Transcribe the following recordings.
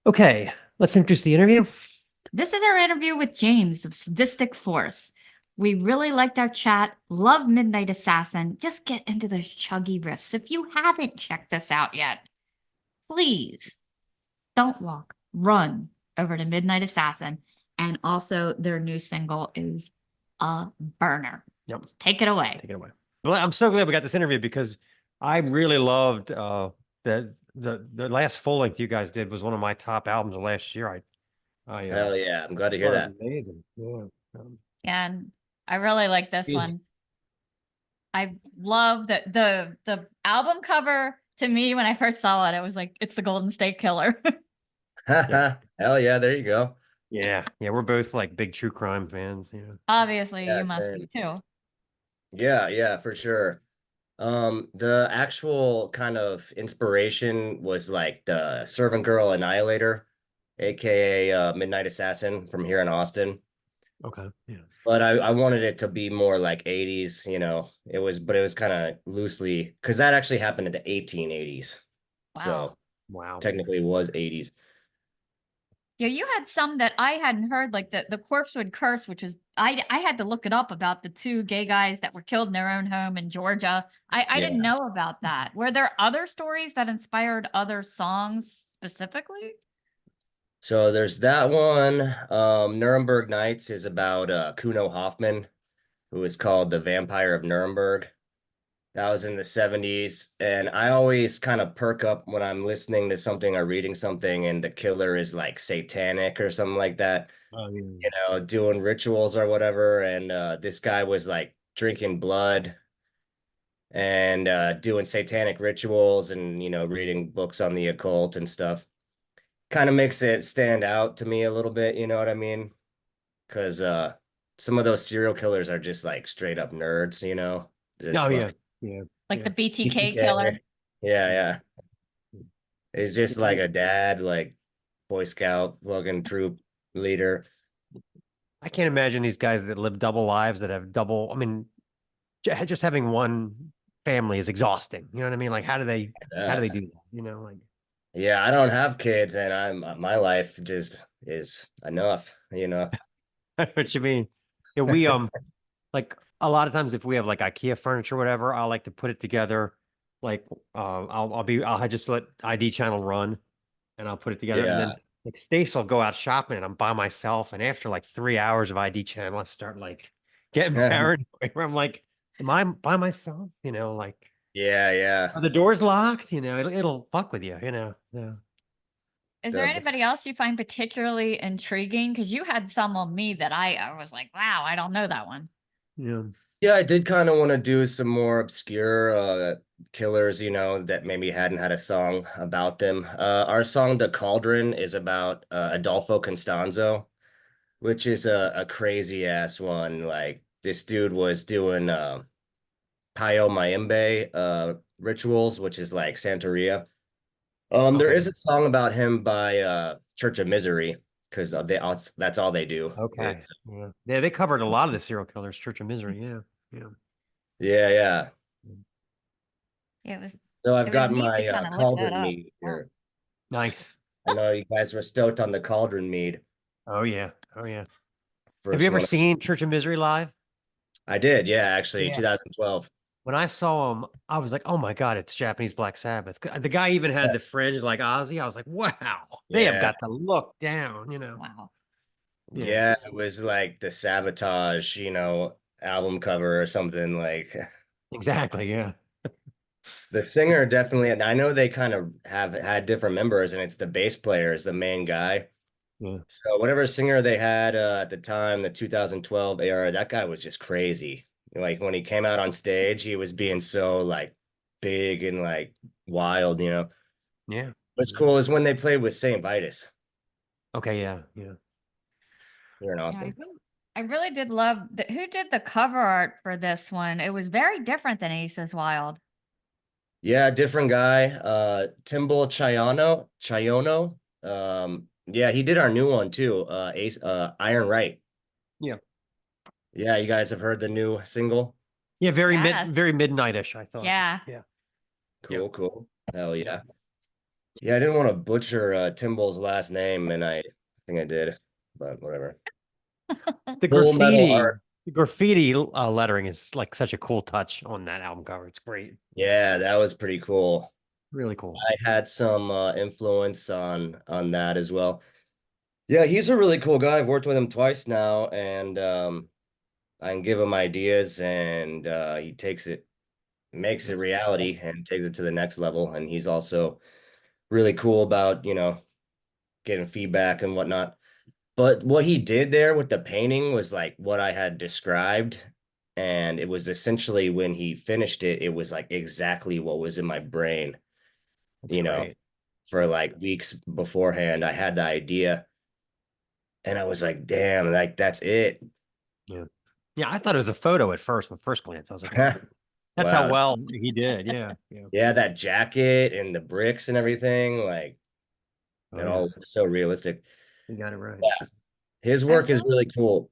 Okay, let's introduce the interview. This is our interview with James of Sadistic Force. We really liked our chat. Love Midnight Assassin. Just get into those chuggy riffs. If you haven't checked this out yet, please don't walk, run over to Midnight Assassin. And also, their new single is a burner. Yep, Take it away. take it away. Well, I'm so glad we got this interview because I really loved the last full length you guys did was one of my top albums of last year. I Hell yeah. I'm glad to hear thought it was that. amazing. Yeah. And I really like this Yeah. one. I love that the album cover to me when I first saw it, it was like it's the Golden State Killer. Yeah. Hell yeah. There you go. Yeah, we're both like big true crime fans. Yeah. Obviously, Yeah, you must be same. too. Yeah, for sure. The actual kind of inspiration was like the Servant Girl Annihilator, aka Midnight Assassin from here in Austin. Okay. Yeah. But I wanted it to be more like 80s, but it was kind of loosely because that actually happened in the 1880s. Wow. So Wow. technically it was 80s. Yeah, you had some that I hadn't heard, like the Corpse Would Curse, which is I had to look it up about the two gay guys that were killed in their own home in Georgia. I didn't Yeah. know about that. Were there other stories that inspired other songs specifically? So there's that one. Nuremberg Nights is about Kuno Hoffman, who is called the Vampire of Nuremberg. That was in the 70s. And I always kind of perk up when I'm listening to something or reading something and the killer is like satanic or something like that, Oh, yeah. doing rituals or whatever. And this guy was like drinking blood and doing satanic rituals and, reading books on the occult and stuff. Kind of makes it stand out to me a little bit, you know what I mean? Because some of those serial killers are just like straight up nerds, just Oh, yeah. fuck Yeah. Like Yeah. the BTK BTK. killer? Yeah. He's just Yeah. like a dad, like Boy Scout fucking troop leader. I can't imagine these guys that live double lives that have double. I mean, just having one family is exhausting. You know what I mean? Like, how do Yeah. they do that? Like, Yeah, I don't have kids and my life just is enough. I know what you mean. Yeah, we like a lot of times if we have like IKEA furniture or whatever, I like to put it together. Like, I'll just let ID channel run and I'll put it together, and then Yeah. like Stace will go out shopping and I'm by myself, and after like 3 hours of ID channel, I start like getting paranoid where I'm like, am I by myself? Like, Yeah. are the doors locked? It'll fuck with you. Yeah. Is there The anybody else you find particularly intriguing? Because you had some on me that I was like, wow, I don't know that one. Yeah. Yeah, I did kind of want to do some more obscure killers, that maybe hadn't had a song about them. Our song "The Cauldron" is about Adolfo Constanzo, which is a crazy ass one. Like this dude was doing Payo Mayimbe rituals, which is like Santeria. There Okay. is a song about him by Church of Misery because that's all they do. Okay. Yeah. Yeah. They covered a lot of the serial killers, Church of Misery. Yeah. Yeah. Yeah. It was So I've it was got neat to my kind of look that cauldron up. mead Wow. here. Nice. I know you guys were stoked on the cauldron mead. Oh yeah. Oh yeah. Have you First ever one seen Church of Misery live? I did, yeah, actually, Yeah. 2012. When I saw him, I was like, "Oh my God, it's Japanese Black Sabbath." The guy even had Yeah, the fringe like Ozzy. I was like, "Wow, they have yeah, got the look down." Wow. Yeah, yeah. It was like the Sabotage, album cover or something like. exactly. Yeah, The singer definitely, and I know they kind of have had different members, and it's the bass player is the main guy. yeah, So whatever singer they had at the time, the 2012 era, that guy was just crazy. Like when he came out on stage, he was being so like big and like wild. yeah. What's cool is when they played with St. Vitus Okay, yeah. here in Yeah, Austin. I really did love who did the cover art for this one. It was very different than Aces Wild. Yeah, different guy. Timbal Chayono. Yeah, he did our new one too. Iron Right. Yeah, Yeah, you guys have heard the new single. yeah. Yes. Very midnightish. I thought. Yeah. Yeah, yeah, Cool. Hell yeah. yeah. Yeah, I didn't want to butcher Timbul's last name, and I think I did, but whatever. The Full Metal graffiti, Art. the graffiti lettering is like such a cool touch on that album cover. It's great. It's Yeah, that was pretty cool. really cool. I had some influence on that as well. Yeah, he's a really cool guy. I've worked with him twice now, and I can give him ideas, and he takes it, makes it That's reality, and takes it to the next level. And he's also really cool about, getting feedback and whatnot. But what he did there with the painting was like what I had described. And it was essentially when he finished it, it was like exactly what was in my brain, that's you know, great. for like weeks beforehand. I had the idea and I was like, damn, like that's it. Yeah. Yeah, I thought it was a photo at first, at first glance. I was like, oh, that's how Wow. well he did. Yeah. Yeah. Yeah, that jacket and the bricks and everything, like Oh it yeah. all looks so realistic. You got it right. Yeah, his I work is will, really cool.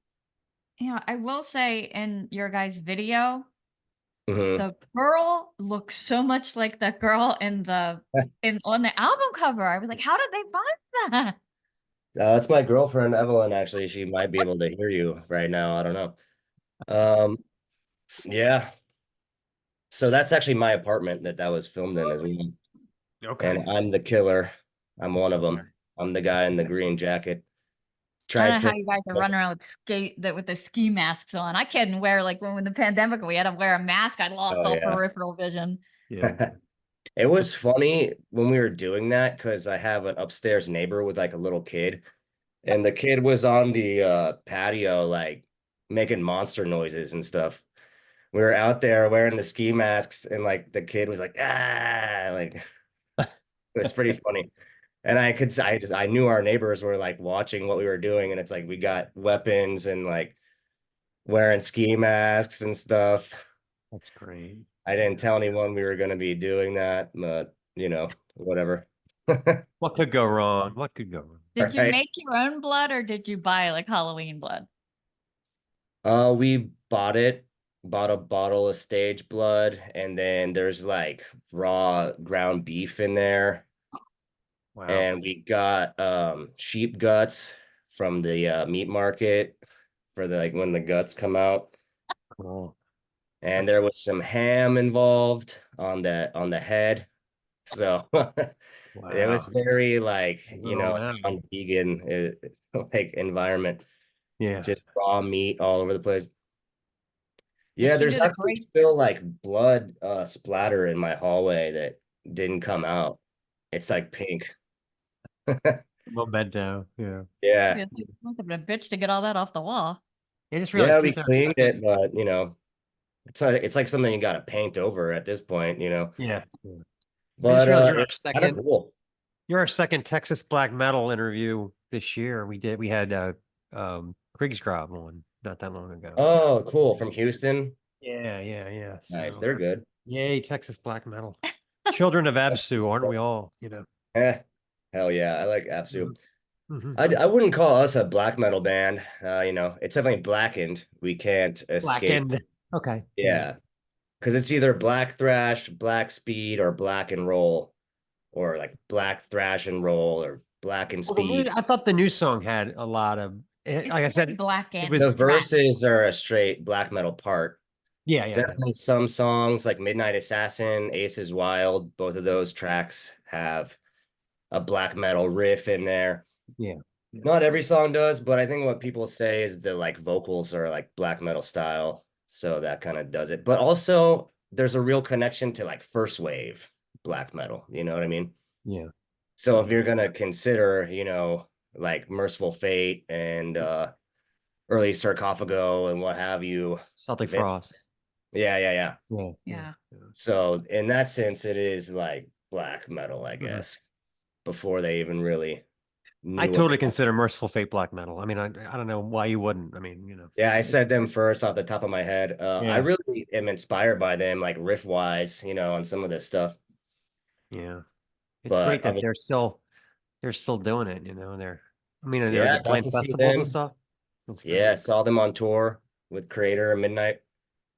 yeah, I will say in your guys' video, Mhm. the girl looks so much like the girl in on the album cover. I was like, how did they find that? That's my girlfriend, Evelyn, actually. She might be able to hear you right now. I don't know. Um, yeah. So that's actually my apartment that was filmed in as well. Okay. And I'm the killer. I'm one of Okay. them. I'm the guy in the green jacket. I Tried don't know to. how you guys are running around with with the ski masks on. I couldn't wear like when the pandemic we had to wear a mask. I lost Oh all yeah. peripheral vision. Yeah. It was funny when we were doing that because I have an upstairs neighbor with like a little kid, and the kid was on the patio like making monster noises and stuff. We were out there wearing the ski masks, and like the kid was like, ah, like it was pretty funny. And I knew our neighbors were like watching what we were doing, and it's like we got weapons and like wearing ski masks and stuff. That's great. I didn't tell anyone we were going to be doing that, but whatever. All What could go wrong? What could go wrong? Did you right. make your own blood or did you buy like Halloween blood? We bought a bottle of stage blood, and then there's like raw ground beef in there. Wow. And we got sheep guts from the meat market for the like when the guts come out. Cool. And there was some ham involved on the head. So it was Wow. very like, Is it all that? on vegan like environment, Yeah. just raw meat all over the place. Yeah, Yeah, she there's did a actually great. still like blood splatter in my hallway that didn't come out. It's like pink. Memento. Yeah. Yeah. Yeah, look at a bitch to get all that off the wall. I just Yeah, realized we since our cleaned second, it, but it's like something you got to paint over at this point. yeah. Yeah. I just But realized it's kind of cool. you're our second Texas black metal interview this year. We had Kriegsgrav on not that long ago. Oh, cool. From Houston. Yeah, yeah, yeah. Nice. So They're good. yay, Texas black metal. Children of Absu, aren't we all? Eh, hell yeah. I like Apsu. Mhm. I wouldn't call us a black metal band. It's definitely blackened. We can't escape. Blackened. Okay. Yeah. Yeah. Because it's either black thrash, black speed, or black and roll, or like black thrash and roll, or black and Well, speed. I thought the new song had a lot of, like I said, Black it and was, The trash. verses are a straight black metal part. yeah, yeah, yeah. Definitely some songs like Midnight Assassin, Ace is Wild, both of those tracks have a black metal riff in there. Yeah. Yeah. Not every song does, but I think what people say is the like vocals are like black metal style. So that kind of does it. But also there's a real connection to like first wave black metal. You know what I mean? Yeah. So if Yeah. you're gonna consider, like Merciful Fate and early Sarcophago and what have you, Celtic they, Frost. yeah, yeah, yeah. Yeah. Yeah. Yeah. So in that sense, it is like black metal, I Mhm. guess, before they even really I knew what totally they. consider Merciful Fate black metal. I mean, I don't know why you wouldn't. I mean, Yeah, I said them first off the top of my head. I yeah, really am inspired by them, like riff wise, on some of this stuff. yeah. It's But great I that mean, they're still doing it. I mean, are yeah, they I got playing to see festivals and them. stuff? That's Yeah, great. I saw them on tour with Crater and Midnight.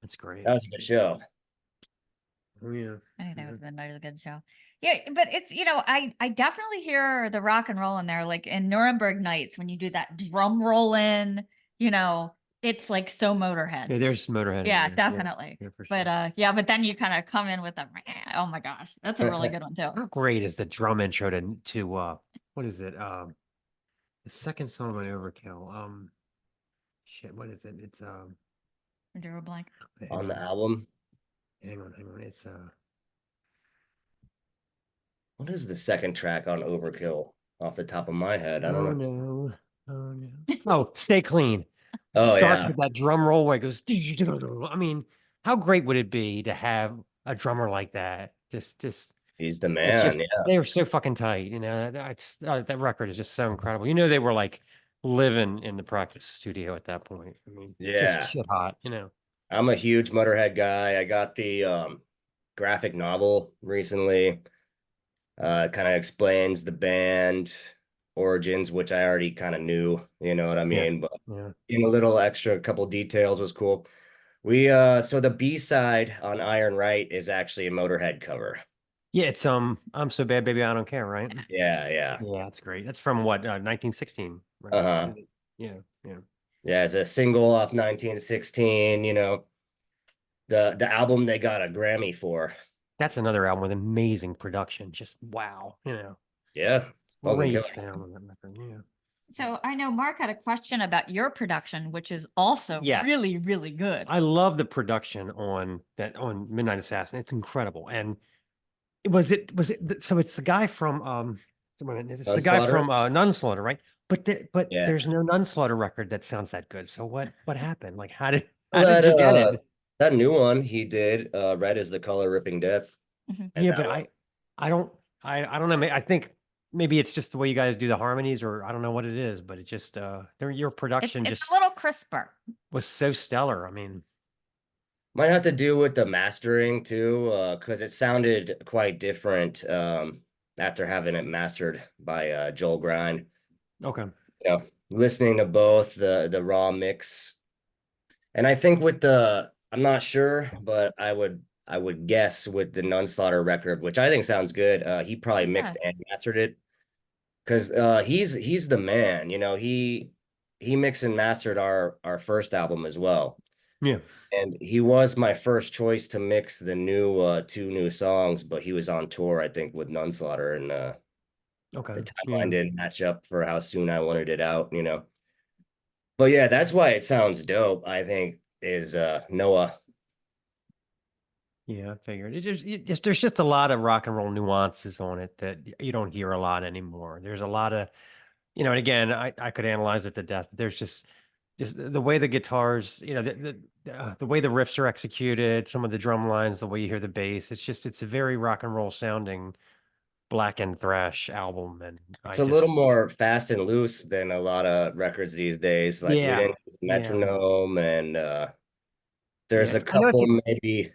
That's great. That was a good show. Oh yeah. I think that would Yeah. have been a good show. Yeah. Yeah, but it's, I definitely hear the rock and roll in there, like in Nuremberg Nights when you do that drum roll in, it's like so Motorhead. Yeah, there's Motorhead in Yeah, there. definitely. Yeah, for But sure. yeah, but then you kind of come in with the oh my gosh, that's a really good one too. How great is the drum intro to what is it? The second song on Overkill. Shit, what is it? It's I drew a blank. hang On the on, album. hang on. It's What is the second track on Overkill off the top of my head? I don't oh know. no, oh no. Oh, Stay Clean. It Oh starts yeah, with that drum roll where it goes. I mean, how great would it be to have a drummer like that? Just he's the it's man. just Yeah, they were so fucking tight, that record is just so incredible. They were like living in the practice studio at that point. I mean, just yeah. shit hot. I'm a huge Motorhead guy. I got the graphic novel recently. Kind of explains the band origins, which I already kind of knew, you know what I Yeah, mean? But yeah, in a little extra couple details was cool. We so the B side on Iron Right is actually a Motorhead cover. yeah. It's I'm so bad, baby, I don't care, right? Yeah, yeah. Yeah, that's great. That's from what 1916, right? Uh-huh. Yeah, yeah. Yeah, it's a single off 1916, you know. The album they got a Grammy for. That's another album with amazing production. Just wow, Yeah, fucking great killer. sound on that record. Yeah. So I know Mark had a question about your production, which is also Yes. really, really good. I love the production on Midnight Assassin. It's incredible. And so it's the guy from wait a minute, it's the guy Unslaughter? from Nunslaughter, right? But Yeah. there's no Nunslaughter record that sounds that good. So what happened? Like Well, how did you get it? that new one he did, Red is the Color Ripping Death. Mhm. And Yeah, that but one. I don't I don't know. I think maybe it's just the way you guys do the harmonies, or I don't know what it is, but it just your production It's just a little crisper. was so stellar. I mean, Might have to do with the mastering too, because it sounded quite different after having it mastered by Joel Grind. okay. You know, listening to both the raw mix, and I think with the I'm not sure, but I would guess with the Nunslaughter record, which I think sounds good. He probably Yeah. mixed and mastered it because he's the man. You know, he mixed and mastered our first album as well. Yeah. And he was my first choice to mix the new two new songs, but he was on tour, I think, with Nunslaughter, and Okay. the timeline Yeah. didn't match up for how soon I wanted it out, you know. But yeah, that's why it sounds dope, I think, is Noah. Yeah, I figured. There's just a lot of rock and roll nuances on it that you don't hear a lot anymore. There's a lot of, and again, I could analyze it to death. There's just the way the guitars, the way the riffs are executed, some of the drum lines, the way you hear the bass. It's a very rock and roll sounding black and thrash album, and It's I a little just more fast and loose than a lot of records these days. Like we yeah, didn't use yeah, metronome, and there's yeah. a I know if couple you maybe,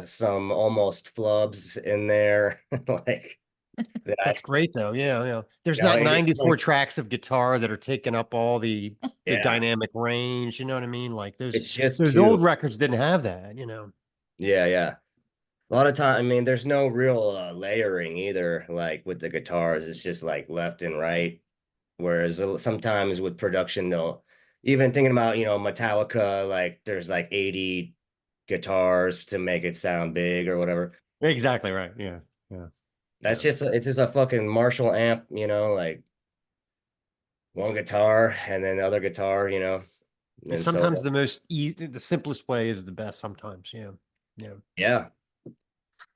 some almost flubs in there, like that I, That's great though. Yeah, yeah. There's not it gets 94 like, tracks of guitar that are taking up all the yeah, dynamic range. You know what I mean? Like it's just those two. old records didn't have that. Yeah, yeah. A lot of time, I mean, there's no real layering either, like with the guitars. It's just like left and right. Whereas sometimes with production, they'll even thinking about, Metallica, like there's like 80 guitars to make it sound big or whatever. Exactly right. Yeah. Yeah. That's Yeah. it's just a fucking Marshall amp, like one guitar and then the other guitar, And and so sometimes the simplest way is the best sometimes. Yeah. Yeah. yeah.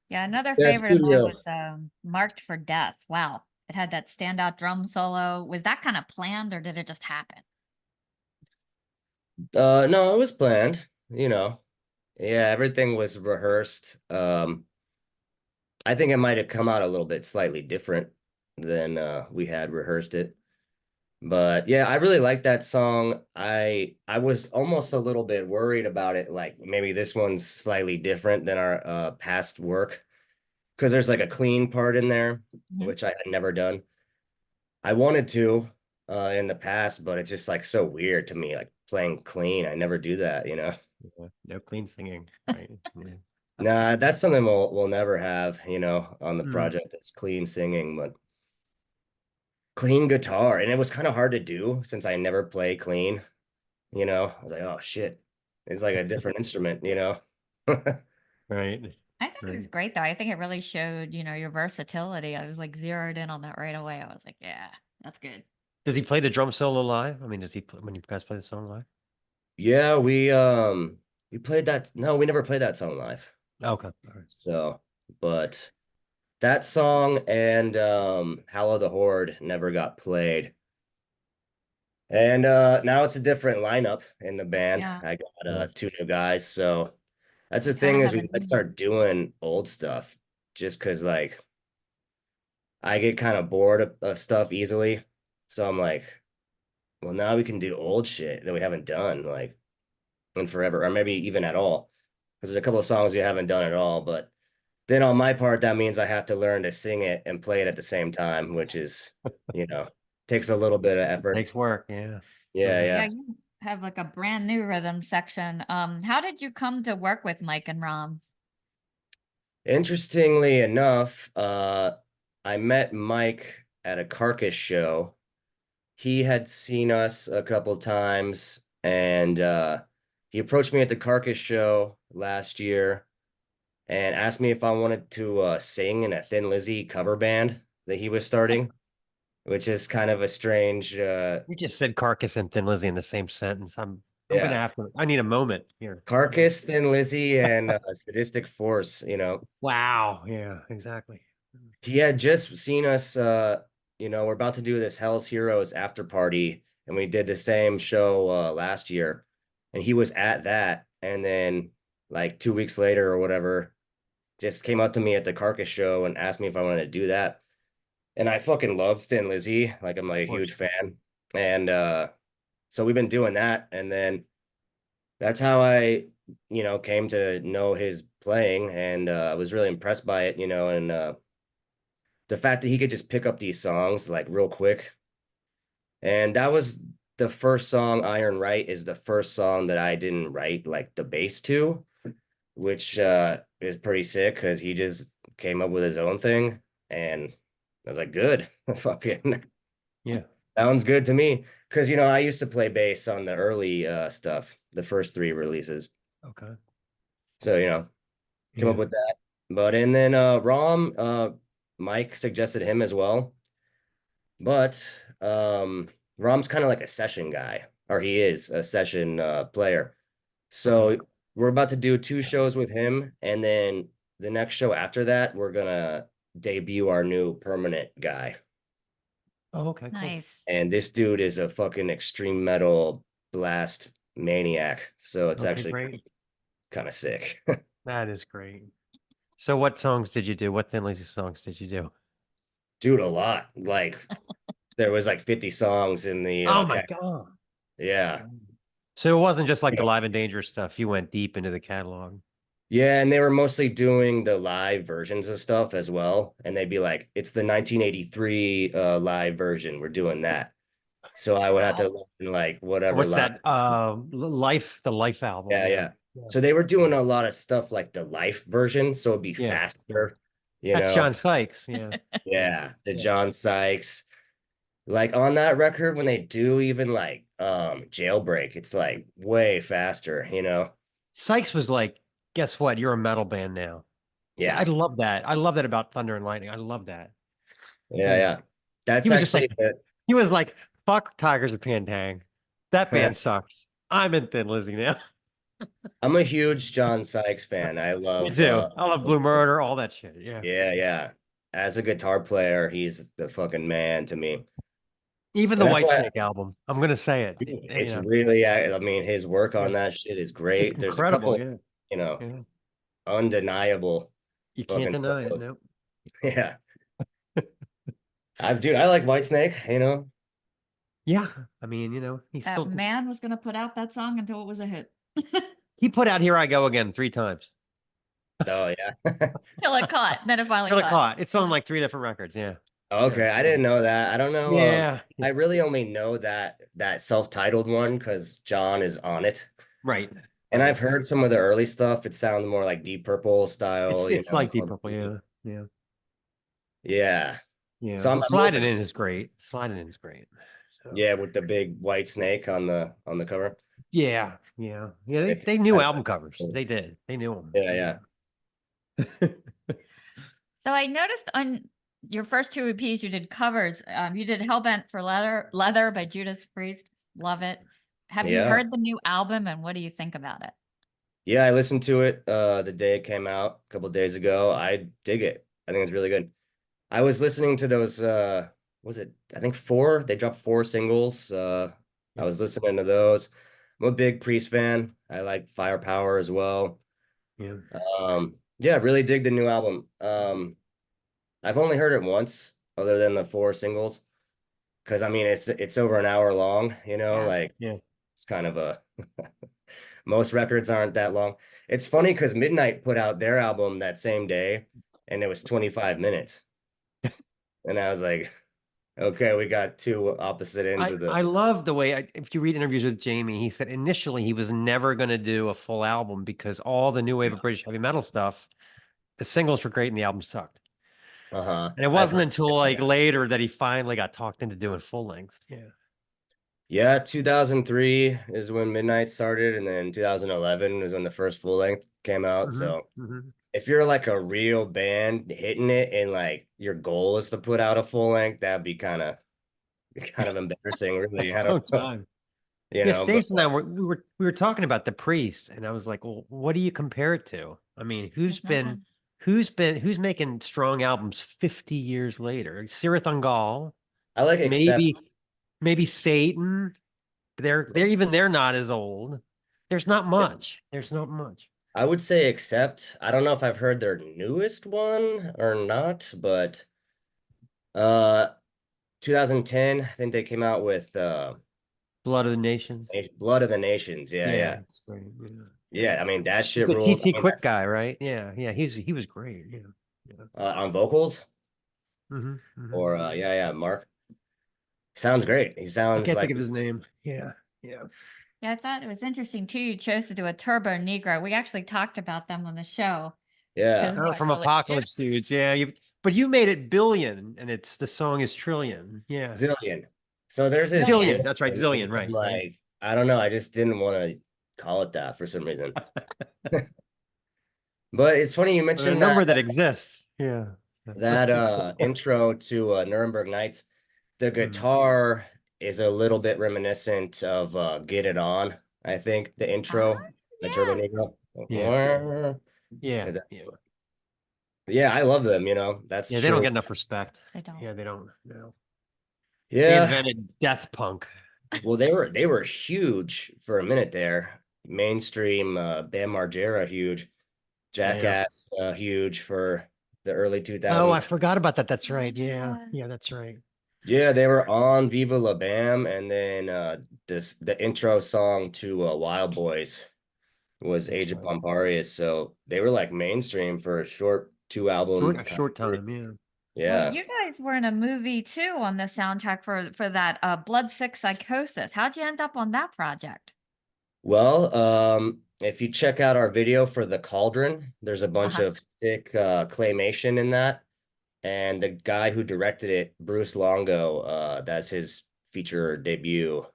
Yeah, another Yeah, favorite of mine studio. was Marked for Death. Wow. It had that standout drum solo. Was that kind of planned or did it just happen? No, it was planned, Yeah, everything was rehearsed. I think it might have come out a little bit slightly different than we had rehearsed it. But yeah, I really like that song. I was almost a little bit worried about it, like maybe this one's slightly different than our past work because there's like a clean part in there, Mhm. which I had never done. I wanted to in the past, but it's just like so weird to me, like playing clean. I never do that. Yeah. No clean singing. Right. Yeah. Nah, that's something we'll never have, you know, on the Mm, project. It's clean singing, but clean guitar. And it was kind of hard to do since I never play clean, you know. I was like, oh shit. It's like a different instrument, you know. right. I thought it was Right. great though. I think it really showed, your versatility. I was like zeroed in on that right away. I was like, yeah, that's good. Does he play the drum solo live? I mean, does he when you guys play the song live? Yeah, we played that. No, we never played that song live. Okay. All right. So, but that song and Hallow the Horde never got played. And now it's a different lineup in the band. Yeah, I got Yeah. two new guys. So that's the gotta thing is have a we like new. start doing old stuff just because like I get kind of bored of stuff easily. So I'm like, well, now we can do old shit that we haven't done like in forever, or maybe even at all. Because there's a couple of songs we haven't done at all, but then on my part, that means I have to learn to sing it and play it at the same time, which is, you know, takes a little bit of effort. Takes work. Yeah. Yeah, Right. Yeah, yeah. you have like a brand new rhythm section. How did you come to work with Mike and Rom? Interestingly enough, I met Mike at a Carcass show. He had seen us a couple times and he approached me at the Carcass show last year and asked me if I wanted to sing in a Thin Lizzy cover band that he was starting, which is kind of a strange You just said Carcass and Thin Lizzy in the same sentence. I'm gonna yeah. have to. I need a moment here. Carcass, Thin Lizzy, and Sadistic Force, you know. Wow. Yeah. Exactly. He had just seen us you know, we're about to do this Hell's Heroes after party, and we did the same show last year, and he was at that, and then like 2 weeks later or whatever, just came up to me at the Carcass show and asked me if I wanted to do that. And I fucking love Thin Lizzy, like I'm a Of huge course. fan. And so we've been doing that, and then that's how I, you know, came to know his playing, and I was really impressed by it, you know, and the fact that he could just pick up these songs like real quick. And that was the first song, Iron Right is the first song that I didn't write like the bass to, which is pretty sick because he just came up with his own thing. And I was like, good. Fucking Yeah. sounds good to me. Because, you know, I used to play bass on the early stuff, the first three releases. Okay. So, you know, come up Yeah. with that. But and then Rom, Mike suggested him as well. But Rom's kind of like a session guy, or he is a session player. Okay. So we're about to do two shows with him, and then the next show after that, we're gonna debut our new permanent guy. Oh, okay. Cool. Nice. And this dude is a fucking extreme metal blast maniac. So it's Okay. actually Great. kind of sick. That is great. So, what songs did you do? What Thin Lizzy songs did you do? Dude, a lot. Like there was like 50 songs in the Oh my God. That's yeah. great. So it wasn't just like the live and dangerous stuff. You went deep into the catalog. Yeah, and they were mostly doing the live versions of stuff as well. And they'd be like, it's the 1983 live version. We're doing that. So I would have to Wow. learn like whatever What's live. that? Life, the Life album. Yeah, Yeah. yeah. Yeah. So they were doing a lot of stuff like the live version, so it'd be Yeah. Yeah. faster, you That's know. John Sykes. Yeah. Yeah. Yeah, the Yeah. John Sykes. Like on that record, when they do even like Jailbreak, it's like way faster, you know. Sykes was like, guess what? You're a metal band now. I Yeah, love that. I love that about Thunder and Lightning. I love that. yeah, Yeah. yeah. He That's was just like, actually the he was like, fuck Tigers of Pantang. That band I'm sucks. I'm in Thin Lizzy now. a huge John Sykes fan. I Me love too. I love Blue Murder, all that shit. Yeah. yeah, yeah. As a guitar player, he's the fucking man to me. Even the And that's White why Snake album. I'm gonna say it. it's really, I mean, his work Yeah. on that shit is It's great. There's a incredible. couple, Yeah. you know, Yeah. undeniable You can't fucking deny it. solos. No. Yeah. Dude, I like Whitesnake, you know. Yeah. I mean, he's That still man was gonna put out that song until it was a hit. he put out Here I Go Again 3 times. Oh yeah. Till it caught. Then it finally Really caught. caught. It's on like 3 different records. Yeah. Yeah. Okay, I didn't know that. I don't know. Yeah. I really only know that self-titled one because John is on it. Right. And I've heard some of the early stuff. It sounds more like Deep Purple style, you It's know. like Deep Purple, yeah, yeah, Yeah. yeah. So Well, I'm Sliding looking, In is great. Sliding In is great. So yeah, with the big white snake on the cover. yeah, yeah, yeah. It's They knew kind album of covers. cool. They did. They knew Yeah, yeah. them. So I noticed on your first two EPs you did covers. You did Hellbent for Leather by Judas Priest. Love it. Have you Yeah. heard the new album and what do you think about it? Yeah, I listened to it the day it came out a couple days ago. I dig it. I think it's really good. I was listening to those was it I think four, they dropped four singles. I Yeah, was listening to those. I'm a big Priest fan. I like Firepower as well. yeah. Yeah, really dig the new album. I've only heard it once other than the four singles because I mean it's over an hour long, you know, Yeah. like Yeah. it's kind of a most records aren't that long. It's funny because Midnight put out their album that same day and it was 25 minutes. And I was like, okay, we got two opposite ends of the I love the way if you read interviews with Jamie, he said initially he was never going to do a full album because all the new wave of British heavy metal stuff, the singles were great and the album sucked. uh-huh. And it I've wasn't heard until like later that he finally got talked into doing full lengths. Yeah. yeah, 2003 is when Midnight started, and then 2011 is when the first full length came out. Hmm. So Hmm. if you're like a real band hitting it and like your goal is to put out a full length, that'd be kind of embarrassing, really. I Long don't know, time. you Yeah, know, but Stace and I we were talking about the priest, and I was like, well, what do you compare it to? I mean, There's nothing. who's making strong albums 50 years later? Sirith Ungol, I like maybe Accept. maybe Satan. They're not as old. There's not Yeah, much. There's not much. I would say Accept. I don't know if I've heard their newest one or not, but uh 2010, I think they came out with Blood of the Nations. Blood of the Nations. Yeah, Yeah, yeah. it's great. Yeah. Yeah, I mean that He's shit the ruled. I TT mean, Quick guy, right? Yeah, yeah. He was great. Yeah. Yeah. on vocals Hmm. Hmm. or yeah, yeah, Mark. Sounds great. He I sounds can't like think of his name. Yeah. Yeah. Yeah, I thought it was interesting too. You chose to do a Turbo Negro. We actually talked about them on the show because yeah, we Oh, went from really. Apocalypse Dudes. Yeah, but you made it billion, and it's the song is trillion. Yeah, Zillion. So there's this Zillion. zillion. shit, That's right, and zillion. I'm Right, right. like, I don't know. I just didn't want to call it that for some reason. But it's funny you But a mentioned number that exists. Yeah. that intro to Nuremberg Nights. The Mhm. guitar is a little bit reminiscent of Get It On. I think the Ah, intro, the Turbo yeah. Yeah, Negro. yeah, yeah, Yeah, I love them, you know. That's yeah. They don't true. get enough respect. They don't. Yeah, they don't. No. They Yeah. invented death punk. Well, they were huge for a minute there. Mainstream Bam Margera huge. Yeah. Jackass huge for the early Oh, I 2000s. forgot about that. That's right. Yeah, Yeah. yeah, that's right. Yeah, they were on Viva La Bam, and then the intro song to Wild Boys was That's Age of right. Pomparius. So they were like mainstream for a short two album A kind of short period. time. Yeah. Well, Yeah. you guys were in a movie too on the soundtrack for that Blood Sick Psychosis. How'd you end up on that project? Well, if you check out our video for the Cauldron, there's a bunch Uh-huh. of thick claymation in that. And the guy who directed it, Bruce Longo, that's his feature debut.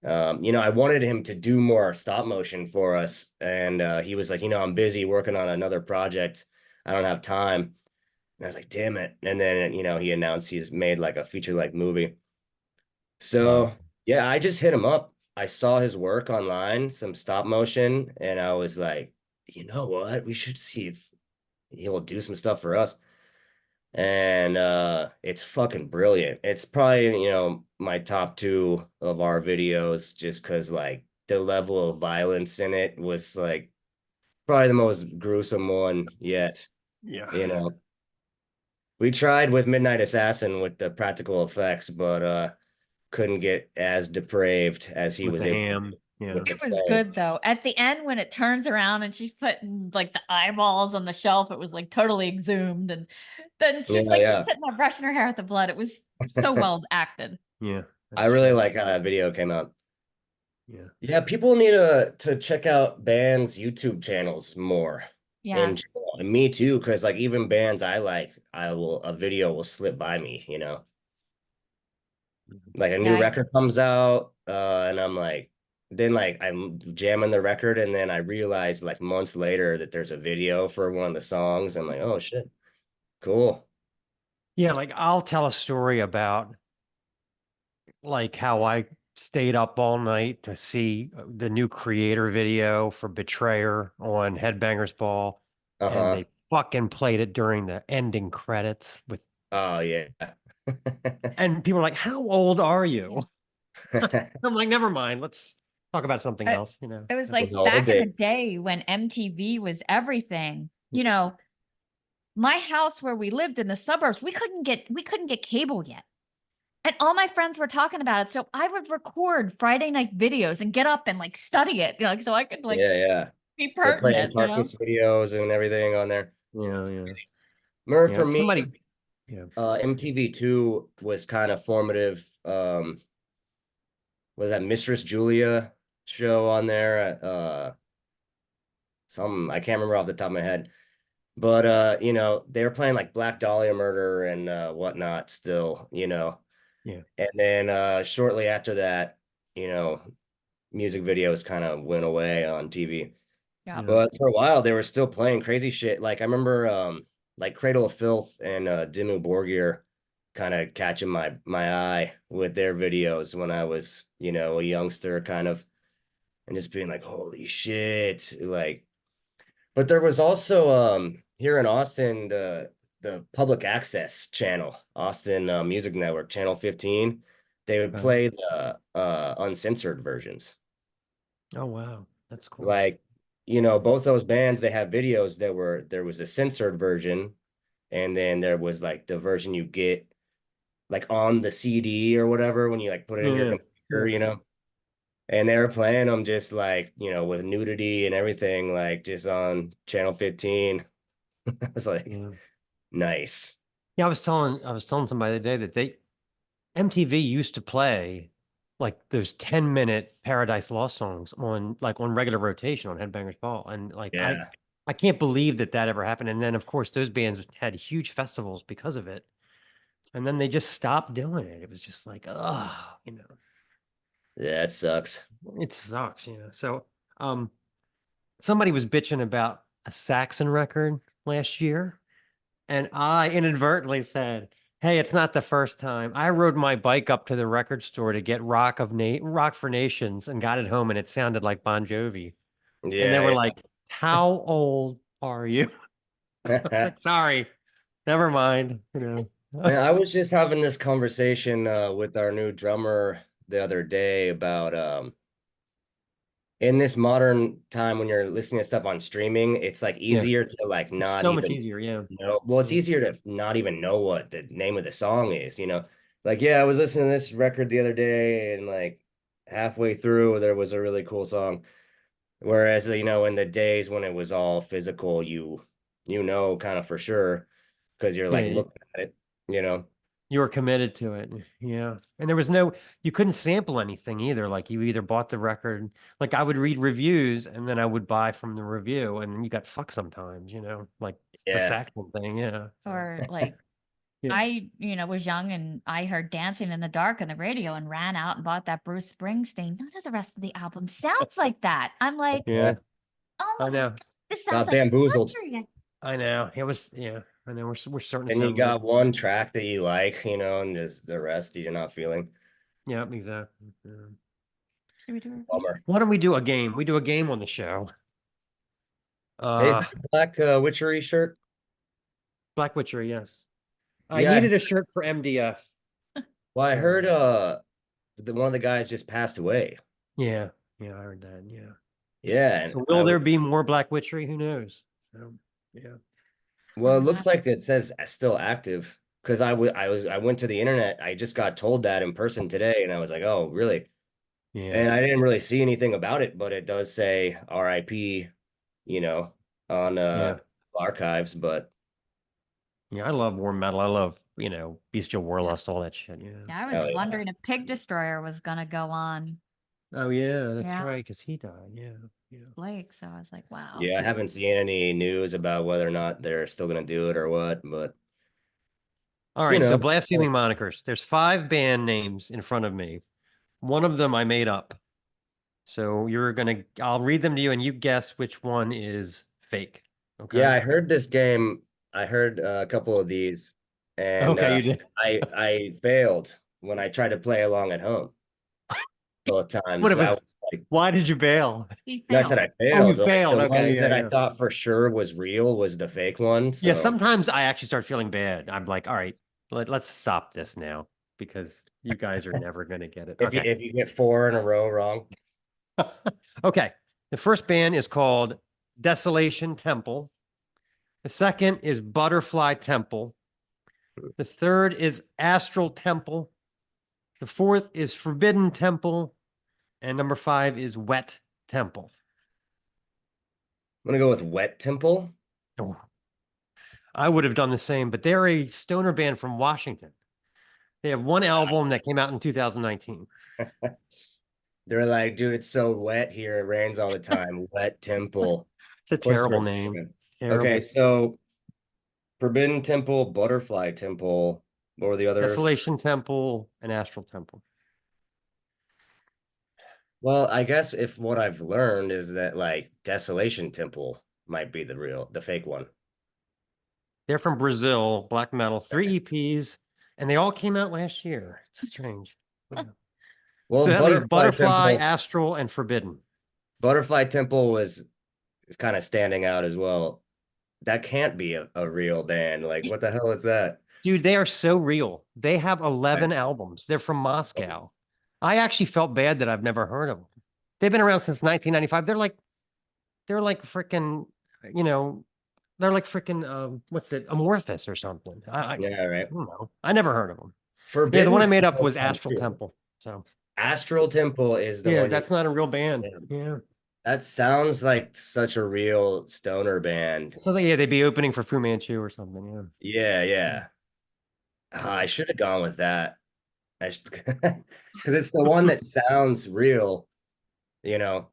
I wanted him to do more stop motion for us, and he was like, I'm busy working on another project. I don't have time. And I was like, damn it. And then, he announced he's made like a feature-length movie. Wow. So yeah, I just hit him up. I saw his work online, some stop motion, and I was like, you know what? We should see if he will do some stuff for us. And it's fucking brilliant. It's probably, my top two of our videos just because like the level of violence in it was like probably the most gruesome one yet. Yeah. You know, we tried with Midnight Assassin with the practical effects, but couldn't get as depraved as he With was the able to ham. Yeah. with the It was clay. good though. At the end, when it turns around and she's putting like the eyeballs on the shelf, it was like totally exhumed, and then she's Yeah, like just yeah. sitting there brushing her hair with the blood. It was so well acted. Yeah. I That's really true. like how that video came out. Yeah. Yeah, people need to check out bands' YouTube channels more Yeah. in general. And me too, because like even bands I like, a video will slip by me, you know. Mhm. Like a Yeah. new record comes out, and I'm like, then like I'm jamming the record, and then I realize like months later that there's a video for one of the songs. I'm like, oh shit, cool. Yeah, like I'll tell a story about like how I stayed up all night to see the new creator video for Betrayer on Headbangers Ball, and Uh-huh. they fucking played it during the ending credits with, Oh yeah. and people were like, "How old are Yeah. you?" I'm like, "Never mind. Let's talk about something Uh, else." You know. It was With like the old back in the days. day when MTV was everything. You know, my house where we lived in the suburbs, we couldn't get cable yet. And all my friends were talking about it. So I would record Friday night videos and get up and like study it, like so I could like Yeah, yeah. be The playing pertinent, you know? carcass videos and everything on there. Yeah, yeah, Remember yeah. for me, Somebody, yeah, MTV2 was kind of formative. Was that Mistress Julia show on there? Some I can't remember off the top of my head. But you know, they were playing like Black Dahlia Murder and whatnot still, you know. yeah, And then shortly after that, you know, music videos kind of went away on TV. Yeah. yeah, But for a while they were still playing crazy shit. Like I remember like Cradle of Filth and Dimmu Borgir kind of catching my eye with their videos when I was, you know, a youngster kind of and just being like, holy shit. Like, but there was also here in Austin the public access channel, Austin Music Network, Channel 15. They would right. play the uncensored versions. Oh wow, that's cool. Like, you know, both those bands, they have videos that were there was a censored version, and then there was like the version you get like on the CD or whatever when you like put it in your Yeah, computer, yeah, you know. And they were playing them just like, you know, with nudity and everything, like just on Channel 15. I was like, yeah. nice. Yeah, I was telling somebody the other day that MTV used to play like those 10-minute Paradise Lost songs on regular rotation on Headbangers Ball. And like Yeah. I can't believe that ever happened. And then of course those bands had huge festivals because of it. And then they just stopped doing it. It was just like, oh, Yeah, it sucks. it sucks, So somebody was bitching about a Saxon record last year. And I inadvertently said, "Hey, it's not the first time. I rode my bike up to the record store to get Rock for Nations and got it home and it sounded like Bon Jovi." And they were Yeah, like, "How old are you?" I was yeah. like, "Sorry. Never mind." Man, I was just having this conversation with our new drummer the other day about in this modern time when you're listening to stuff on streaming, it's like Yeah. easier to like It's not so much even easier, yeah. know. Well, it's Yeah. easier to not even know what the name of the song is, you know. Like, yeah, I was listening to this record the other day and like halfway through there was a really cool song. Whereas, you know, in the days when it was all physical, you know kind of for sure because you're like Yeah, looking at it, you know. you were committed to it. Yeah. And there was you couldn't sample anything either. Like you either bought the record, like I would read reviews and then I would buy from the review and then you got fucked sometimes, like the Yeah. Saxon thing. Yeah. So, Or like yeah. was young and I heard Dancing in the Dark on the radio and ran out and bought that Bruce Springsteen. None of the rest of the album sounds like that. I'm like, Yeah. oh I my know. God, this sounds Got like bamboozled. country. I know. It was, yeah. I know we're starting to And you sound like, got one track that you like, you know, and just the rest you're not feeling. yeah, exactly. Yeah. Should we do it? Bummer. Why don't we do a game? We do a game on the show. Hey, is Uh, that a black witchery shirt? Black Witchery, yes. I Yeah. needed a shirt for MDF. Well, I heard So, one of the guys just passed away. yeah. Yeah, I heard that. Yeah. Yeah, and So will there be more Black Witchery? Who knows? So, yeah. well, it looks like it says still active because I went to the internet. I just got told that in person today, and I was like, oh, really? Yeah. And I didn't really see anything about it, but it does say RIP, you know, on Yeah. archives. But Yeah. I love war metal. I love, Bestial Warlust, all that shit. Yeah. Yeah, I was hell yeah, wondering if Pig Destroyer was gonna go on. Oh yeah, that's Yeah. right, because he died. Yeah, yeah. Blake. So I was like, wow. Yeah, I haven't seen any news about whether or not they're still gonna do it or what, but All you right, so know, blaspheming monikers. There's 5 band names in front of me. One of them I made up. So I'll read them to you and you guess which one is fake. yeah, Okay. I heard this game. I heard a couple of these, and Okay, you did. I failed when I tried to play along at home both What times. it I was, was like, why did you bail? He no, I said failed. I Oh, you failed. Like failed. the Okay, one yeah, that I yeah. thought for sure was real was the fake one. Yeah, So sometimes I actually start feeling bad. I'm like, all right, let's stop this now because you guys are never gonna get it. Okay. if you get 4 in a row wrong, Okay. The first band is called Desolation Temple. The second is Butterfly Temple. The third is Astral Temple. The fourth is Forbidden Temple. And number 5 is Wet Temple. I'm gonna go with Wet Temple. Oh, I would have done the same, but they're a stoner band from Washington. They have one album that came out in 2019. They're like, dude, it's so wet here. It rains all the time. Wet Temple. It's a Of course, terrible we're name. Temple. It's Okay, terrible. so Forbidden Temple, Butterfly Temple. What were the others? Desolation Temple and Astral Temple. Well, I guess if what I've learned is that like Desolation Temple might be the fake one. They're from Brazil, black metal, 3 EPs, and they all came out last year. It's strange. Yeah. Well, So that leaves Butterfly, Astral, and Forbidden. Butterfly Temple is kind of standing out as well. That can't be a real band. Like, what the hell is that? Dude, they are so real. They have 11 I- albums. They're from oh, Moscow. I actually felt bad that I've never heard of them. They've been around since 1995. They're like freaking, you know, they're like freaking what's it, Amorphous or something. I yeah, right. don't know. I never heard of them. Yeah, the one Forbidden I made up Temple was sounds Astral real. Temple. So Astral Temple is the yeah, one you're. that's not a real band. Damn. Yeah. That sounds like such a real stoner band. So yeah, they'd be opening for Fu Manchu or something. Yeah. Yeah, yeah. I should have gone with that. Because it's the one that sounds real, you know.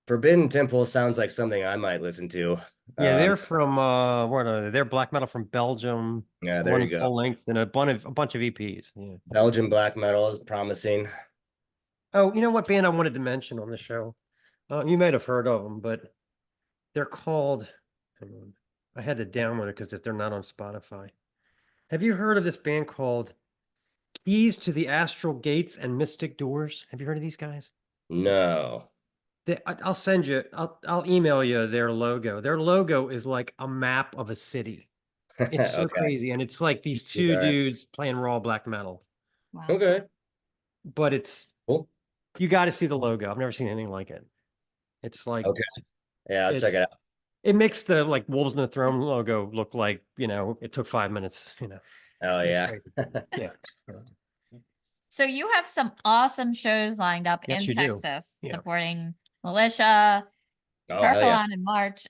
Forbidden Temple sounds like something I might listen to. Yeah, Um, they're from what are they? They're black metal from Belgium, yeah, there one you go. full length and a bunch of EPs. Yeah. Belgian black metal is promising. Oh, you know what band I wanted to mention on the show? You might have heard of them, but they're called. Hang on. I had to download it because they're not on Spotify. Have you heard of this band called Keys to the Astral Gates and Mystic Doors? Have you heard of these guys? No. I'll send you. I'll email you their logo. Their logo is like a map of a city. It's so Okay. crazy, and it's like these Is two that right? dudes playing raw black metal. Wow. Okay. But it's Cool. you got to see the logo. I've never seen anything like it. It's like Okay. Yeah, I'll check it it's out. it makes the like Wolves in the Throne logo look like it took 5 minutes. Oh It's yeah. crazy. Yeah. So you have some awesome shows lined up Yes, in you do. Texas Yeah. supporting Militia, Oh hell yeah. Parkalon in March.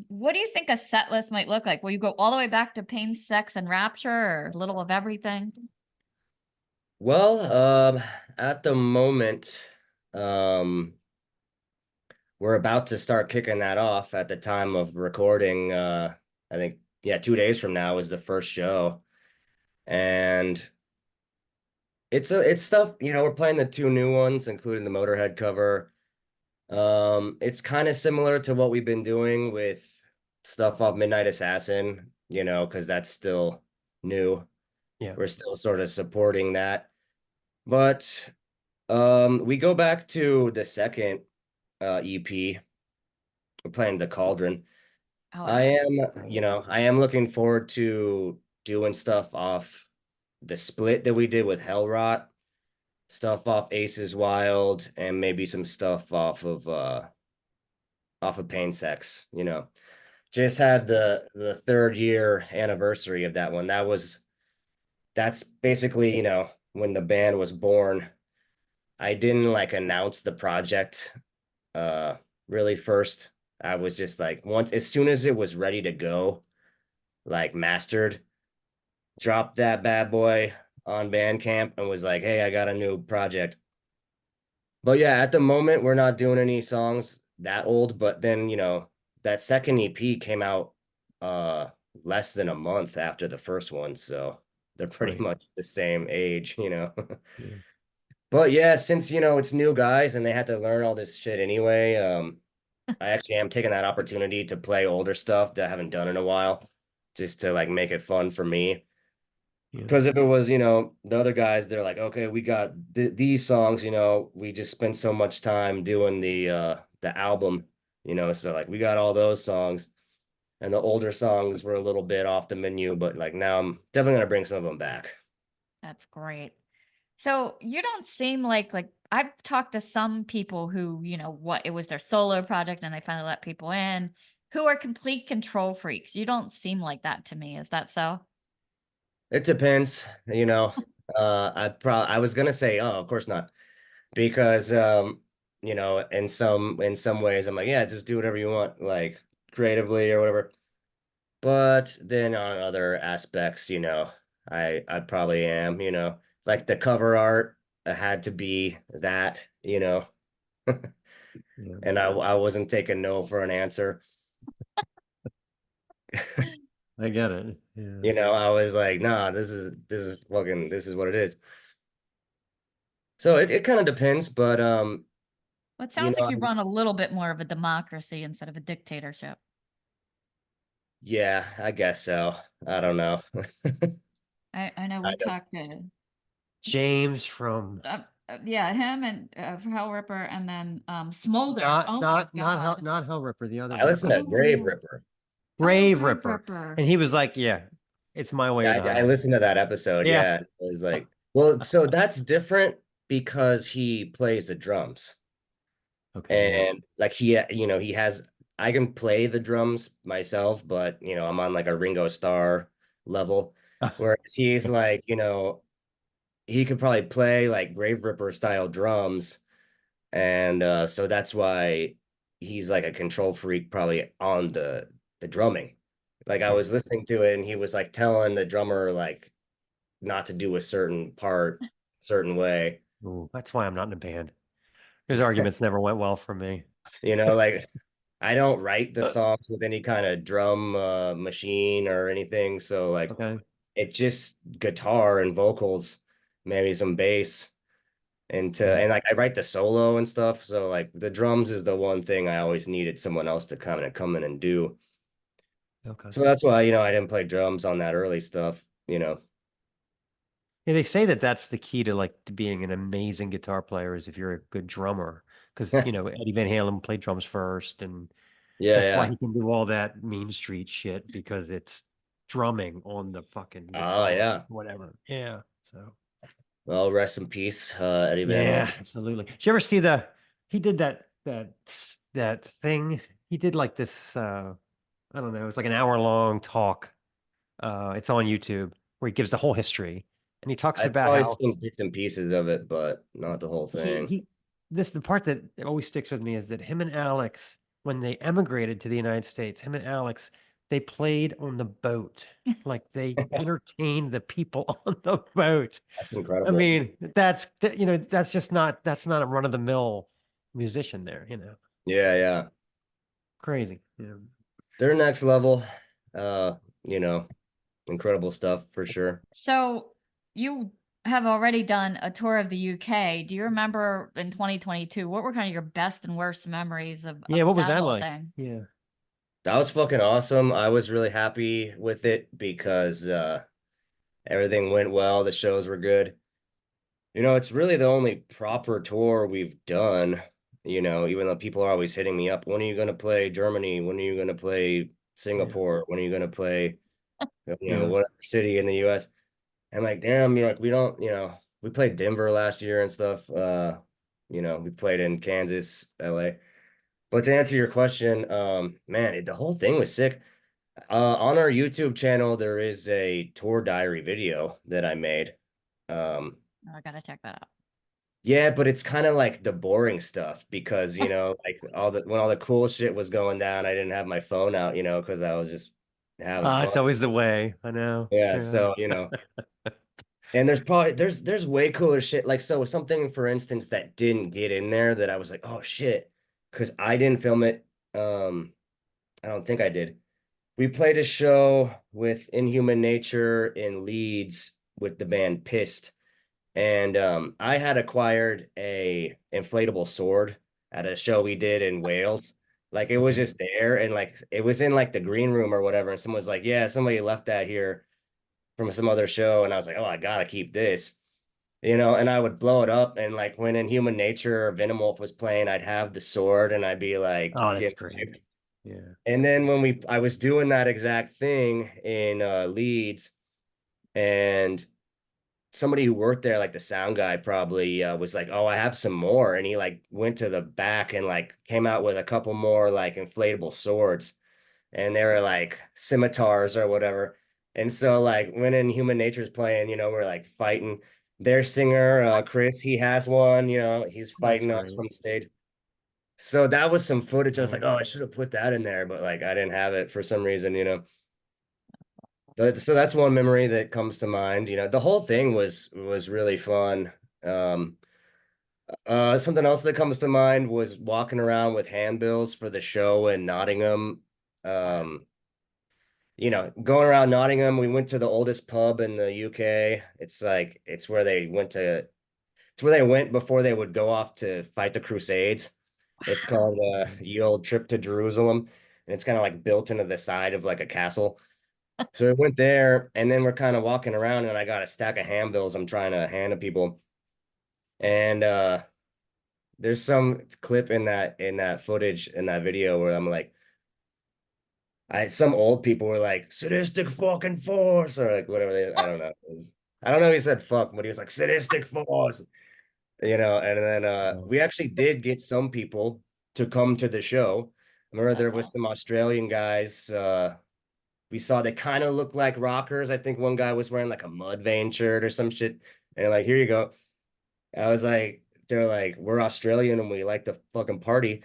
What do you think a set list might look like? Will you go all the way back to Pain, Sex, and Rapture, or a little of everything? Well, at the moment, we're about to start kicking that off at the time of recording. I think, yeah, 2 days from now is the first show. And it's stuff, we're playing the 2 new ones, including the Motorhead cover. It's kind of similar to what we've been doing with stuff off Midnight Assassin, because that's still new. Yeah. We're still sort of supporting that. But we go back to the second EP. We're playing the Cauldron. Oh, I am looking forward to doing stuff off the split that we did with Hellrot, stuff off Aces Wild, and maybe some stuff off of Pain Sex. Just had the 3rd year anniversary of that one. That's basically, when the band was born. I didn't like announce the project really first. I was just like, as soon as it was ready to go, like mastered, dropped that bad boy on Bandcamp and was like, hey, I got a new project. But yeah, at the moment we're not doing any songs that old, but then, that second EP came out uh less than a month after the first one, so they're pretty Right. much the same age. Yeah. But yeah, since it's new guys and they had to learn all this shit anyway, I actually am taking that opportunity to play older stuff that I haven't done in a while, just to like make it fun for me. Yeah. Because if it was, the other guys, they're like, okay, we got these songs, we just spent so much time doing the album, so like we got all those songs, and the older songs were a little bit off the menu, but like now I'm definitely gonna bring some of them back. That's great. So you don't seem like I've talked to some people who, what it was their solo project and they finally let people in who are complete control freaks. You don't seem like that to me. Is that so? It depends. I was gonna say, oh, of course not, because in some ways I'm like, yeah, just do whatever you want, like creatively or whatever. But then on other aspects, I probably am. Like the cover art had to be that. Yeah. And I wasn't taking no for an answer. I get it. Yeah. I was like, nah, this is what it is. So it kind of depends, but Well, it you sounds like know, you run a little bit more of a democracy instead of a dictatorship. yeah, I guess so. I don't know. I know we Kind of. talked to James from yeah, him and Hell Ripper and then Smolder. not Oh my not not Hell god. not Hell Ripper, the other I listened Ripper. to Grave Oh, Ripper. oh, Grave Grave Ripper. Ripper. And he was like, yeah, it's my way or Yeah, the I highway. listened to that episode. Yeah. Yeah, it was like, well, so that's different because he plays the drums Okay, yeah. and like he has. I can play the drums myself, but I'm on like a Ringo Starr level, whereas he's like, he could probably play like Grave Ripper style drums, and so that's why he's like a control freak probably on the drumming. Like I Yeah. was listening to it and he was like telling the drummer like not to do a certain part certain way. Ooh, that's why I'm not in a band. His arguments never went well for me. Like I don't write the songs with any kind of drum machine or anything, so like Okay. it's just guitar and vocals, maybe some bass, Yeah. and like I write the solo and stuff, so like the drums is the one thing I always needed someone else to come in and do. Okay. So that's why I didn't play drums on that early stuff. Yeah, they say that that's the key to like to being an amazing guitar player is if you're a good drummer. Because, Eddie Van Halen played drums first, and Yeah, that's why yeah. he can do all that Mean Street shit because it's drumming on the fucking Oh guitar, yeah. whatever. Yeah. So, Well, rest in peace, Eddie Van yeah, Halen. absolutely. Did you ever see he did that thing? He did like this, I don't know, it was like an hour long talk. It's on YouTube where he gives the whole history and he talks I've about probably how seen bits and pieces of it, but not the whole he thing. he this the part that always sticks with me is that him and Alex, when they emigrated to the United States, him and Alex, they played on the boat. Like they entertained the people on the boat. That's I incredible. mean, that's not a run-of-the-mill musician there. Yeah, yeah. Crazy. Yeah. They're next level. Uh, you know, incredible stuff for sure. So you have already done a tour of the UK. Do you remember in 2022 what were kind of your best and worst memories Yeah, of what was that that whole like? thing? Yeah. That was fucking awesome. I was really happy with it because everything went well. The shows were good. It's really the only proper tour we've done, even though people are always hitting me up. When are you going to play Germany? When are you going to play Yeah. Singapore? When are you going to play, Yeah. whatever city in the US? And like, damn, like we don't, we played Denver last year and stuff. We played in Kansas, LA. But to answer your question, man, the whole thing was sick. On our YouTube channel, there is a tour diary video that I made. Um, Oh, I gotta check that out. yeah, but it's kind of like the boring stuff because, like when all the cool shit was going down, I didn't have my phone out, because I was just having fun. It's always the way. I know. Yeah, Yeah. so, And there's way cooler shit. Like, so something, for instance, that didn't get in there that I was like, oh shit, because I didn't film it. I don't think I did. We played a show with Inhuman Nature in Leeds with the band Pissed. And I had acquired a inflatable sword at a show we did in Wales. Like, it was Okay. just there, and like it was in like the green room or whatever. And someone was like, yeah, somebody left that here from some other show. And I was like, oh, I gotta keep this. And I would blow it up. And like when in Human Nature or Venomoth was playing, I'd have the sword and I'd be like, Oh, that's get great. hyped. Yeah. And then when I was doing that exact thing in Leeds, and somebody who worked there, like the sound guy, probably was like, "Oh, I have some more," and he like went to the back and like came out with a couple more like inflatable swords, and they were like scimitars or whatever. And so like when in Human Nature's playing, we're like fighting. Their singer, Chris, he has one. He's That's fighting us great. from stage. So that was some footage. I was like, Yeah. "Oh, I should have put that in there," but like I didn't have it for some reason. But so that's one memory that comes to mind. The whole thing was really fun. Um, Something else that comes to mind was walking around with handbills for the show in Nottingham. Um, Going around Nottingham, we went to the oldest pub in the UK. It's where they went to. It's where they went before they would go off to fight the Crusades. It's called Ye Old Trip to Jerusalem, and it's kind of like built into the side of like a castle. So we went there, and then we're kind of walking around, and I got a stack of handbills I'm trying to hand to people. And there's some clip in that footage in that video where I'm like, some old people were like, sadistic fucking force, or like whatever I don't know. I don't know if he said fuck, but he was like sadistic force, and then Oh, we actually did get some people to come to the show. I remember there That's was awesome. some Australian guys. We saw they kind of look like rockers. I think one guy was wearing like a Mudvayne shirt or some shit. And like, here you go. I was like, they're like, we're Australian and we like to fucking party.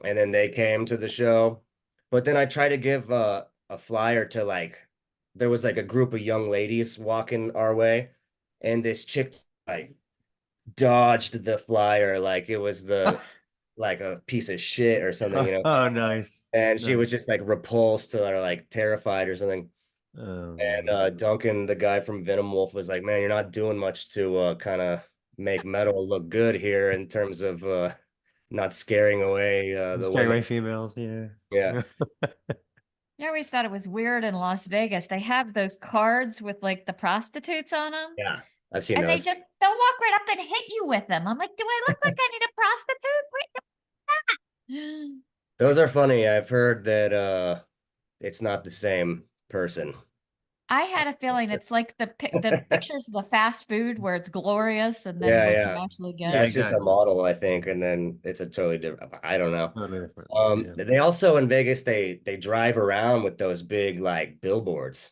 And then they came to the show. But then I tried to give a flyer to like, there was like a group of young ladies walking our way. And this chick like dodged the flyer like it was like a piece of shit or something. oh, nice. And she Nice. was just like repulsed or like terrified or something. Oh And man. Duncan, the guy from Venom Wolf, was like, "Man, you're not doing much to kind of make metal look good here in terms of not scaring away the Scaring women." away females, yeah. Yeah, Yeah. I always thought it was weird in Las Vegas. They have those cards with like the prostitutes on them, yeah, I've seen and they those. just they'll walk right up and hit you with them. I'm like, do I look like I need a prostitute? Wait, Those are funny. I've heard that it's not the same person. I had a feeling it's like the pictures of the fast food where it's glorious, and then Yeah, what you yeah. actually Yeah, get. That's just a exactly. model, I think, and then it's a totally different. I don't know. Totally different. Yeah. They also in Vegas they drive around with those big like billboards.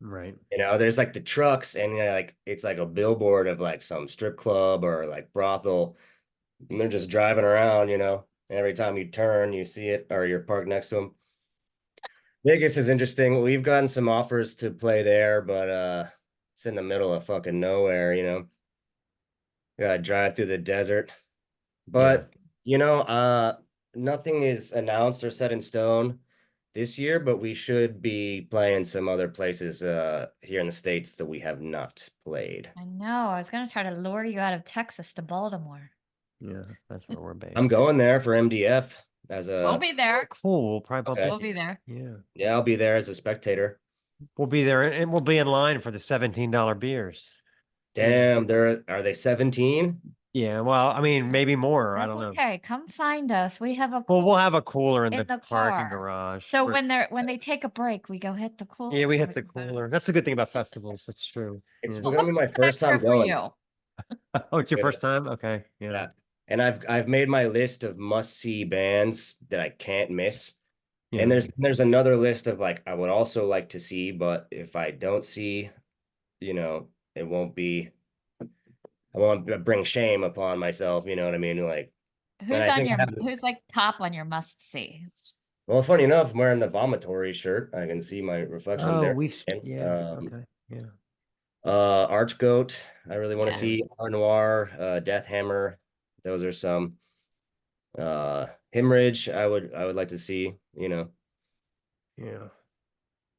Right. There's like the trucks, and like it's like a billboard of like some strip club or like brothel, and they're just driving around. Every time you turn, you see it, or you're parked next to them. Vegas is interesting. We've gotten some offers to play there, but it's in the middle of fucking nowhere. Gotta drive through the desert. Yeah. But nothing is announced or set in stone this year, but we should be playing some other places here in the States that we have not played. I know. I was gonna try to lure you out of Texas to Baltimore. Yeah. That's where we're I'm based. going there for MDF as We'll a be there. Cool. We'll probably bump okay. We'll into be you. there. Yeah. Yeah, I'll be there as a spectator. We'll be there and we'll be in line for the $17 beers. Damn, are they 17? Yeah. Well, I mean, maybe more. I That's don't know. okay. Come find us. We have a Well, we'll pool have a cooler in in the the parking car. garage. So We're- when they take a break, we go hit the cooler. yeah, we and hit we the can go. cooler. That's the good thing about festivals. That's true. It's Yeah. We'll gonna look be my for some first time extra for going. you. Oh, it's your Yeah. first time? Okay. Yeah. Yeah. And I've made my list of must-see bands that I can't miss. And Yeah. there's another list of like I would also like to see, but if I don't see, it won't be I won't bring shame upon myself, you know what I mean? Like, and I think I have Who's like top on your must see? well, funny enough, I'm wearing the vomitory shirt. I can see my reflection Oh, there. And yeah. Okay. Yeah. Archgoat, I really want to Yeah. see. R Noir, Death Hammer, those are some. Hemorrhage, I would like to see, you know. Yeah.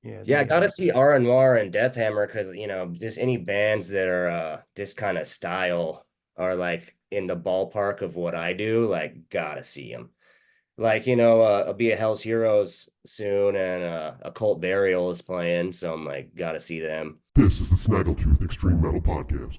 Yeah. Yeah, I gotta see R Noir and Death Hammer because just any bands that are this kind of style are like in the ballpark of what I do, like gotta see them. Like, I'll be at Hell's Heroes soon and Occult Burial is playing, so I'm like, gotta see them. This is the Snaggletooth Extreme Metal Podcast.